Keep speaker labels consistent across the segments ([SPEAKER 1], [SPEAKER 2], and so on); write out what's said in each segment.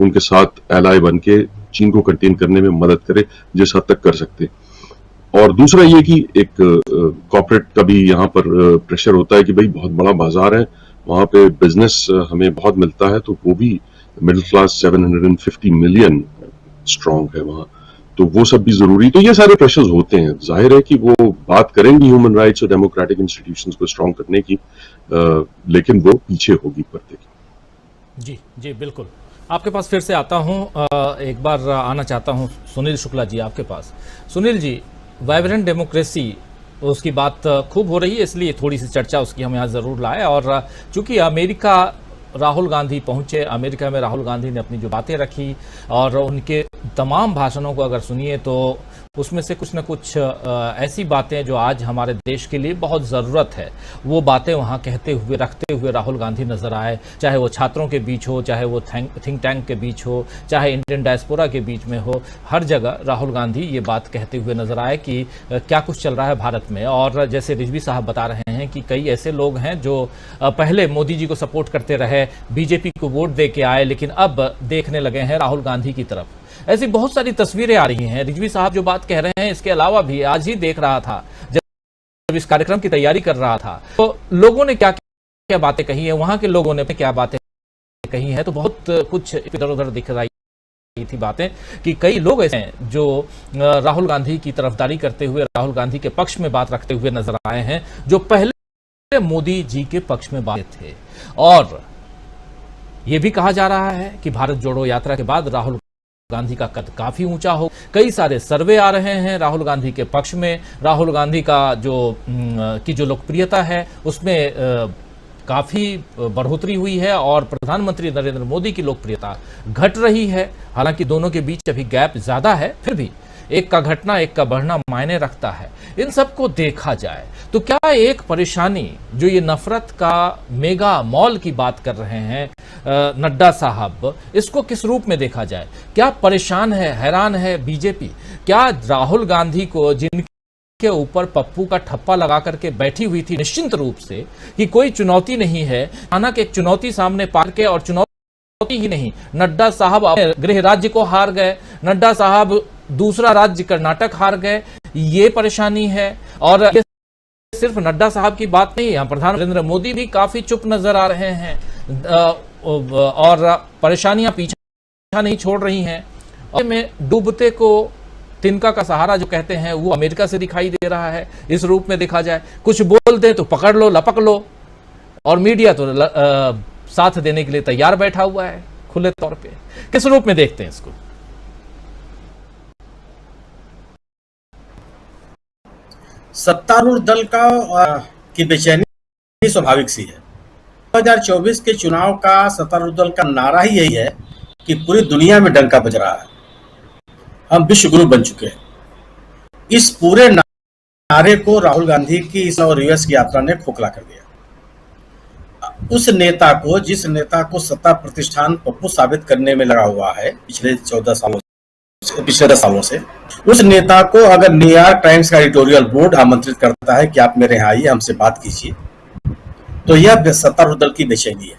[SPEAKER 1] उनके साथ एलाय बन के चीन को कंटेन करने में मदद करे जिस हद तक कर सकते। और दूसरा ये कि एक कॉर्पोरेट का भी यहाँ पर प्रेशर होता है कि भाई बहुत बड़ा बाजार है, वहाँ पे बिजनेस हमें बहुत मिलता है, तो वो भी मिडिल क्लास 750 मिलियन स्ट्रांग है वहाँ, तो वो सब भी जरूरी। तो ये सारे प्रेशर्स होते हैं, जाहिर है कि वो बात करेंगी ह्यूमन राइट्स और डेमोक्रेटिक इंस्टीट्यूशंस को स्ट्रांग करने की, लेकिन वो पीछे होगी पर्दे की।
[SPEAKER 2] जी जी बिल्कुल। आपके पास फिर से आता हूँ, एक बार आना चाहता हूँ सुनील शुक्ला जी आपके पास। सुनील जी, वाइब्रेंट डेमोक्रेसी उसकी बात खूब हो रही है, इसलिए थोड़ी सी चर्चा उसकी हम यहाँ ज़रूर लाए। और चूंकि अमेरिका राहुल गांधी पहुंचे, अमेरिका में राहुल गांधी ने अपनी जो बातें रखी और उनके तमाम भाषणों को अगर सुनिए तो उसमें से कुछ न कुछ ऐसी बातें जो आज हमारे देश के लिए बहुत ज़रूरत है, वो बातें वहाँ कहते हुए रखते हुए राहुल गांधी नजर आए। चाहे वो छात्रों के बीच हो, चाहे वो थिंक टैंक के बीच हो, चाहे इंडियन डायस्पोरा के बीच में हो, हर जगह राहुल गांधी ये बात कहते हुए नजर आए कि क्या कुछ चल रहा है भारत में। और जैसे रिजवी साहब बता रहे हैं कि कई ऐसे लोग हैं जो पहले मोदी जी को सपोर्ट करते रहे, बीजेपी को वोट दे के आए, लेकिन अब देखने लगे हैं राहुल गांधी की तरफ। ऐसी बहुत सारी तस्वीरें आ रही हैं। रिजवी साहब जो बात कह रहे हैं, इसके अलावा भी आज ही देख रहा था जब इस कार्यक्रम की तैयारी कर रहा था, तो लोगों ने क्या क्या बातें कही है, वहां के लोगों ने क्या बातें कही है, तो बहुत कुछ इधर उधर दिख रही थी बातें कि कई लोग ऐसे हैं जो राहुल गांधी की तरफदारी करते हुए, राहुल गांधी के पक्ष में बात रखते हुए नजर आए हैं, जो पहले मोदी जी के पक्ष में बात थे। और ये भी कहा जा रहा है कि भारत जोड़ो यात्रा के बाद राहुल गांधी का कद काफी ऊंचा हो। कई सारे सर्वे आ रहे हैं राहुल गांधी के पक्ष में। राहुल गांधी का जो लोकप्रियता है उसमें काफी बढ़ोतरी हुई है और प्रधानमंत्री नरेंद्र मोदी की लोकप्रियता घट रही है। हालांकि दोनों के बीच अभी गैप ज्यादा है, फिर भी एक का घटना एक का बढ़ना मायने रखता है। इन सबको देखा जाए तो क्या एक परेशानी जो ये नफरत का मेगा मॉल की बात कर रहे हैं नड्डा साहब, इसको किस रूप में देखा जाए? क्या परेशान है, हैरान है बीजेपी? क्या राहुल गांधी को जिनके ऊपर पप्पू का ठप्पा लगा करके बैठी हुई थी निश्चिंत रूप से कि कोई चुनौती नहीं है, अचानक एक चुनौती सामने पार के, और चुनौती ही नहीं, नड्डा साहब गृह राज्य को हार गए, नड्डा साहब दूसरा राज्य कर्नाटक हार गए, ये परेशानी है। और ये सिर्फ नड्डा साहब की बात नहीं है, प्रधानमंत्री नरेंद्र मोदी भी काफी चुप नजर आ रहे हैं और परेशानियां पीछा नहीं छोड़ रही हैं। और में डूबते को तिनका का सहारा जो कहते हैं वो अमेरिका से दिखाई दे रहा है। इस रूप में देखा जाए, कुछ बोल दे तो पकड़ लो, लपक लो, और मीडिया तो साथ देने के लिए तैयार बैठा हुआ है खुले तौर पे। किस रूप में देखते हैं इसको?
[SPEAKER 3] सत्तारूढ़ दल की बेचैनी स्वाभाविक सी है। 2024 के चुनाव का सत्तारूढ़ दल का नारा ही यही है कि पूरी दुनिया में डंका बज रहा है, हम विश्व गुरु बन चुके हैं। इस पूरे नारे को राहुल गांधी की और यूएस की यात्रा ने खोखला कर दिया। उस नेता को, जिस नेता को सत्ता प्रतिष्ठान पप्पू साबित करने में लगा हुआ है पिछले 10 सालों से, उस नेता को अगर न्यूयॉर्क टाइम्स का एडिटोरियल बोर्ड आमंत्रित करता है कि आप मेरे यहाँ आइए, हमसे बात कीजिए, तो यह सत्तारूढ़ दल की बेचैनी है।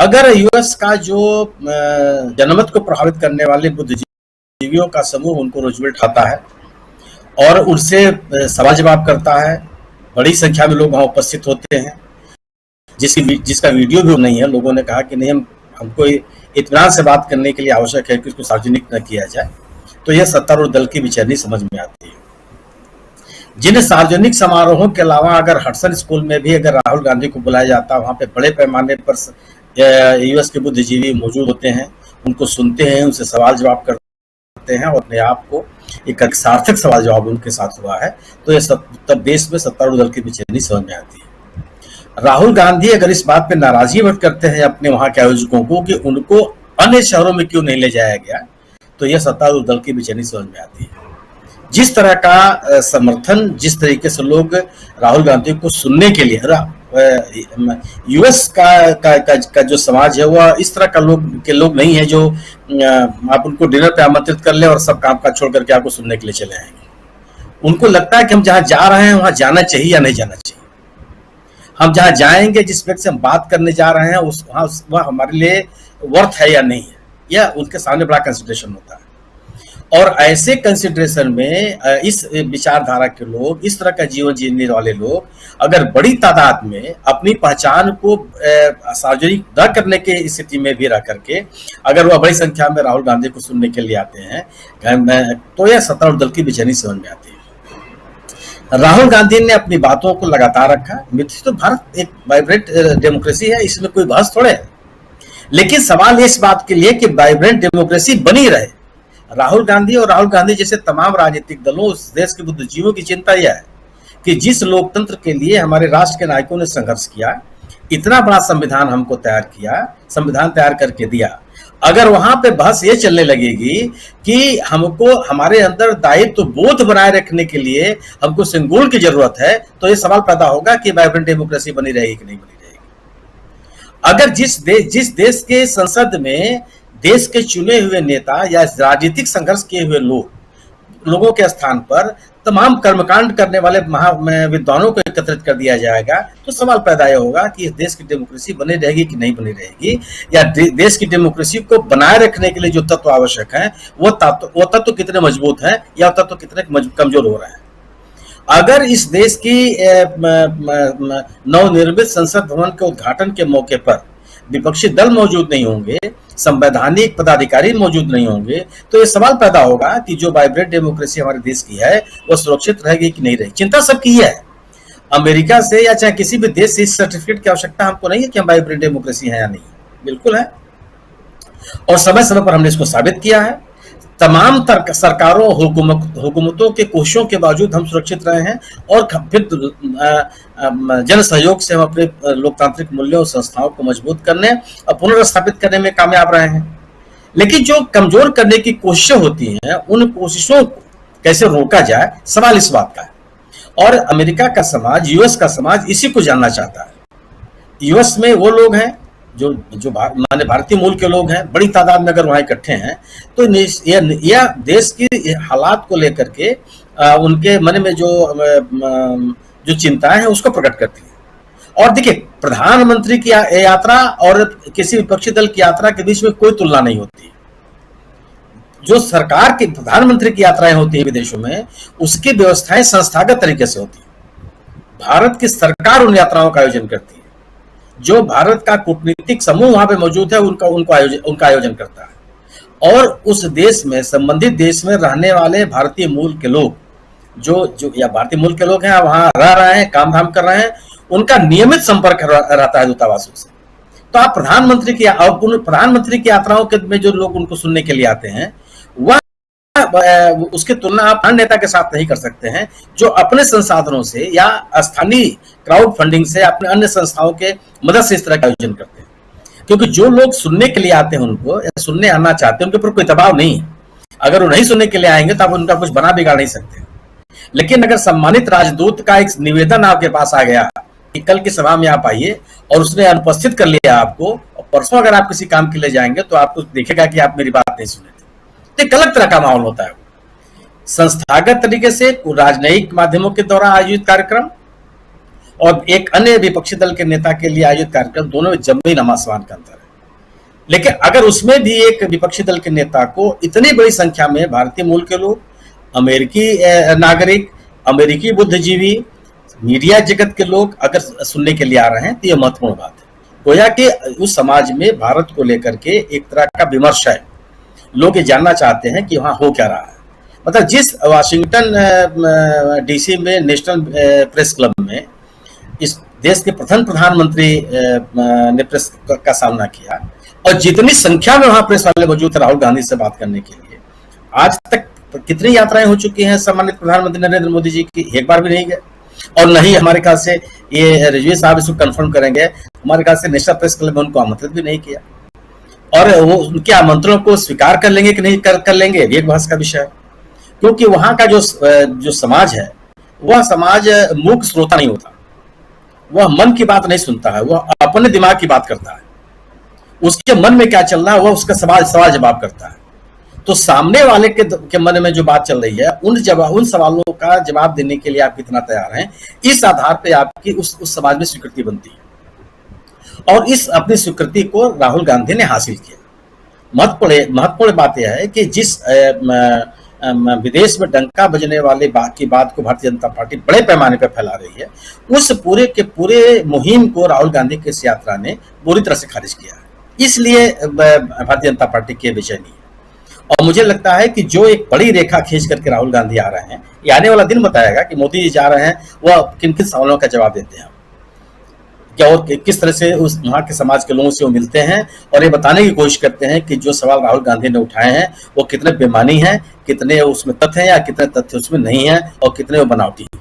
[SPEAKER 3] अगर यूएस का जो जनमत को प्रभावित करने वाले बुद्धिजीवियों का समूह उनको रूजवेल्ट खाता है और उनसे सवाल जवाब करता है, बड़ी संख्या में लोग वहां उपस्थित होते हैं, जिसका वीडियो भी नहीं है, लोगों ने कहा कि नहीं, हमको इत्मीनान से बात करने के लिए आवश्यक है कि उसको सार्वजनिक न किया जाए, तो यह सत्तारूढ़ दल की बेचैनी समझ में आती है। जिन सार्वजनिक समारोहों के अलावा अगर हडसन स्कूल में भी अगर राहुल गांधी को बुलाया जाता, वहां पे बड़े पैमाने पर यूएस के बुद्धिजीवी मौजूद होते हैं, उनको सुनते हैं, उनसे सवाल जवाब करते हैं और अपने आप को एक सार्थक सवाल जवाब उनके साथ हुआ है, तो यह तब देश में सत्तारूढ़ दल की बेचैनी समझ में आती है। राहुल गांधी अगर इस बात पे नाराजगी व्यक्त करते हैं अपने वहां के आयोजकों को कि उनको अन्य शहरों में क्यों नहीं ले जाया गया, तो यह सत्तारूढ़ दल की बेचैनी समझ में आती है। जिस तरह का समर्थन, जिस तरीके से लोग राहुल गांधी को सुनने के लिए, यूएस का जो समाज है वह इस तरह का लोग नहीं है जो आप उनको डिनर पे आमंत्रित कर ले और सब काम काज छोड़ करके आपको सुनने के लिए चले आएंगे। उनको लगता है कि हम जहां जा रहे हैं वहां जाना चाहिए या नहीं जाना चाहिए। हम जहां जाएंगे, जिस व्यक्ति से हम बात करने जा रहे हैं उस वहां वह हमारे लिए वर्थ है या नहीं है, यह उनके सामने बड़ा कंसिडरेशन होता है। और ऐसे कंसिडरेशन में इस विचारधारा के लोग, इस तरह का जीवन जीने वाले लोग अगर बड़ी तादाद में अपनी पहचान को सार्वजनिक न करने की स्थिति में भी रह करके अगर वह बड़ी संख्या में राहुल गांधी को सुनने के लिए आते हैं, तो यह सत्तारूढ़ दल की बेचैनी समझ में आती है। राहुल गांधी ने अपनी बातों को लगातार रखा। तो भारत एक वाइब्रेंट डेमोक्रेसी है, इसमें कोई बहस थोड़े है, लेकिन सवाल इस बात के लिए कि वाइब्रेंट डेमोक्रेसी बनी रहे। राहुल गांधी और राहुल गांधी जैसे तमाम राजनीतिक दलों, उस देश के बुद्धिजीवियों की चिंता यह है कि जिस लोकतंत्र के लिए हमारे राष्ट्र के नायकों ने संघर्ष किया, इतना बड़ा संविधान हमको तैयार किया, संविधान तैयार करके दिया, अगर वहां पे बहस ये चलने लगेगी कि हमको हमारे अंदर दायित्व बोध बनाए रखने के लिए हमको सिंगुल की जरूरत है, तो ये सवाल पैदा होगा कि वाइब्रेंट डेमोक्रेसी बनी रहेगी कि नहीं बनी रहेगी। अगर जिस देश के संसद में देश के चुने हुए नेता या राजनीतिक संघर्ष किए हुए लोगों के स्थान पर तमाम कर्मकांड करने वाले विद्वानों को एकत्रित कर दिया जाएगा, तो सवाल पैदा होगा कि इस देश की डेमोक्रेसी बनी रहेगी कि नहीं बनी रहेगी, या देश की डेमोक्रेसी को बनाए रखने के लिए जो तत्व आवश्यक हैं वो तत्व कितने मजबूत हैं या तत्व कितने कमजोर हो रहे हैं। अगर इस देश की नवनिर्मित संसद भवन के उद्घाटन के मौके पर विपक्षी दल मौजूद नहीं होंगे, संवैधानिक पदाधिकारी मौजूद नहीं होंगे, तो ये सवाल पैदा होगा कि जो वाइब्रेंट डेमोक्रेसी हमारे देश की है वो सुरक्षित रहेगी कि नहीं रहेगी। चिंता सबकी है, अमेरिका से या चाहे किसी भी देश से इस सर्टिफिकेट की आवश्यकता हमको नहीं है कि हम वाइब्रेंट डेमोक्रेसी है या नहीं, बिल्कुल है। और समय समय पर हमने इसको साबित किया है। तमाम सरकारों हुकूमतों के कोशिशों के बावजूद हम सुरक्षित रहे हैं और फिर जन सहयोग से हम अपने लोकतांत्रिक मूल्यों और संस्थाओं को मजबूत करने और पुनर्स्थापित करने में कामयाब रहे हैं। लेकिन जो कमजोर करने की कोशिशें होती हैं, उन कोशिशों को कैसे रोका जाए, सवाल इस बात का है। और अमेरिका का समाज, यूएस का समाज इसी को जानना चाहता है। यूएस में वो लोग हैं जो माने भारतीय मूल के लोग हैं, बड़ी तादाद में अगर वहां इकट्ठे हैं, तो यह देश की हालात को लेकर के उनके मन में जो चिंताएं हैं उसको प्रकट करती है। और देखिए, प्रधानमंत्री की यात्रा और किसी विपक्षी दल की यात्रा के बीच में कोई तुलना नहीं होती। जो सरकार की प्रधानमंत्री की यात्राएं होती है विदेशों में, उसकी व्यवस्थाएं संस्थागत तरीके से होती है। भारत की सरकार उन यात्राओं का आयोजन करती है। जो भारत का कूटनीतिक समूह वहां पे मौजूद है उनका आयोजन करता है। और उस देश में, संबंधित देश में रहने वाले भारतीय मूल के लोग जो या भारतीय मूल के लोग हैं, वहां रह रहे हैं, काम धाम कर रहे हैं, उनका नियमित संपर्क रहता है दूतावासों से। तो आप प्रधानमंत्री की यात्राओं के में जो लोग उनको सुनने के लिए आते हैं, वह उसकी तुलना आप अन्य नेता के साथ नहीं कर सकते हैं जो अपने संसाधनों से या स्थानीय क्राउड फंडिंग से अपने अन्य संस्थाओं के मदद से इस तरह का आयोजन करते हैं। क्योंकि जो लोग सुनने के लिए आते हैं, उनको सुनने आना चाहते हैं, उनके ऊपर कोई दबाव नहीं है। अगर वो नहीं सुनने के लिए आएंगे तो आप उनका कुछ बना बिगाड़ नहीं सकते। लेकिन अगर सम्मानित राजदूत का एक निवेदन आपके पास आ गया कि कल की सभा में आप आइए, और उसने अनुपस्थित कर लिया आपको, और परसों अगर आप किसी काम के लिए जाएंगे तो आपको देखेगा कि आप मेरी बात नहीं सुने थे, तो एक अलग तरह का माहौल होता है। संस्थागत तरीके से राजनयिक माध्यमों के द्वारा आयोजित कार्यक्रम और एक अन्य विपक्षी दल के नेता के लिए आयोजित कार्यक्रम, दोनों में जमीन आसमान का अंतर है। लेकिन अगर उसमें भी एक विपक्षी दल के नेता को इतनी बड़ी संख्या में भारतीय मूल के लोग, अमेरिकी नागरिक, अमेरिकी बुद्धिजीवी, मीडिया जगत के लोग अगर सुनने के लिए आ रहे हैं, तो यह महत्वपूर्ण बात है। गोया कि उस समाज में भारत को लेकर के एक तरह का विमर्श है। लोग ये जानना चाहते हैं कि वहां हो क्या रहा है। मतलब जिस वाशिंगटन डीसी में नेशनल प्रेस क्लब में इस देश के प्रथम प्रधानमंत्री ने प्रेस का सामना किया, और जितनी संख्या में वहां प्रेस वाले मौजूद थे राहुल गांधी से बात करने के लिए, आज तक कितनी यात्राएं हो चुकी हैं सम्मानित प्रधानमंत्री नरेंद्र मोदी जी की, एक बार भी नहीं गए। और नहीं, हमारे ख्याल से ये रिजवी साहब इसको कंफर्म करेंगे, हमारे ख्याल से नेशनल प्रेस क्लब में उनको आमंत्रित भी नहीं किया। और वो उनके आमंत्रणों को स्वीकार कर लेंगे कि नहीं कर लेंगे, ये एक बहस का विषय है। क्योंकि वहां का जो समाज है, वह समाज मूक श्रोता नहीं होता, वह मन की बात नहीं सुनता है, वह अपने दिमाग की बात करता है। उसके मन में क्या चल रहा है वह उसका सवाल जवाब करता है। तो सामने वाले के मन में जो बात चल रही है उन सवालों का जवाब देने के लिए आप कितना तैयार हैं, इस आधार पे आपकी उस समाज में स्वीकृति बनती है। और इस अपनी स्वीकृति को राहुल गांधी ने हासिल किया। महत्वपूर्ण बात यह है कि जिस विदेश में डंका बजने वाले की बात को भारतीय जनता पार्टी बड़े पैमाने पर फैला रही है, उस पूरे के पूरे मुहिम को राहुल गांधी की इस यात्रा ने बुरी तरह से खारिज किया है। इसलिए भारतीय जनता पार्टी के विजय नहीं है। और मुझे लगता है कि जो एक बड़ी रेखा खींच करके राहुल गांधी आ रहे हैं, ये आने वाला दिन बताएगा कि मोदी जी जा रहे हैं वह किन किन सवालों का जवाब देते हैं, क्या और किस तरह से उस वहाँ के समाज के लोगों से वो मिलते हैं और ये बताने की कोशिश करते हैं कि जो सवाल राहुल गांधी ने उठाए हैं वो कितने बेमानी हैं, कितने उसमें तथ्य हैं या कितने तथ्य उसमें नहीं हैं और कितने वो बनावटी हैं।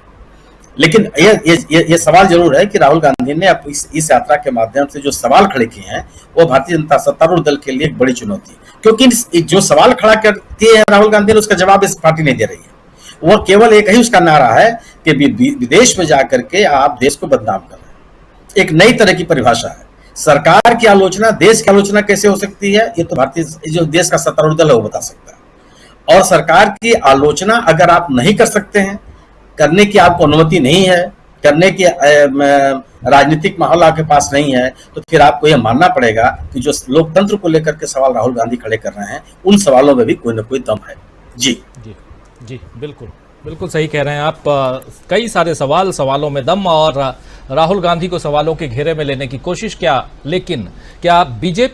[SPEAKER 3] लेकिन ये सवाल जरूर है कि राहुल गांधी ने इस यात्रा के माध्यम से जो सवाल खड़े किए हैं वो भारतीय जनता सत्तारूढ़ दल के लिए एक बड़ी चुनौती है, क्योंकि जो सवाल खड़ा करती है राहुल गांधी ने उसका जवाब इस पार्टी नहीं दे रही है। वो केवल एक ही उसका नारा है कि विदेश में जाकर के आप देश को बदनाम कर रहे हैं। एक नई तरह की परिभाषा है। सरकार की आलोचना, देश की आलोचना कैसे हो सकती है, ये तो भारतीय जो देश का सत्तारूढ़ दल है वो बता सकता है। और सरकार की आलोचना अगर आप नहीं कर सकते हैं, करने की आपको अनुमति नहीं है, करने की राजनीतिक माहौल आपके पास नहीं है, तो फिर आपको यह मानना पड़ेगा कि जो लोकतंत्र को लेकर के सवाल राहुल गांधी खड़े कर रहे हैं उन सवालों में भी कोई ना कोई दम है। जी
[SPEAKER 2] जी जी, बिल्कुल सही कह रहे हैं आप। कई सारे सवालों में दम, और राहुल गांधी को सवालों के घेरे में लेने की कोशिश क्या, लेकिन क्या बीजेपी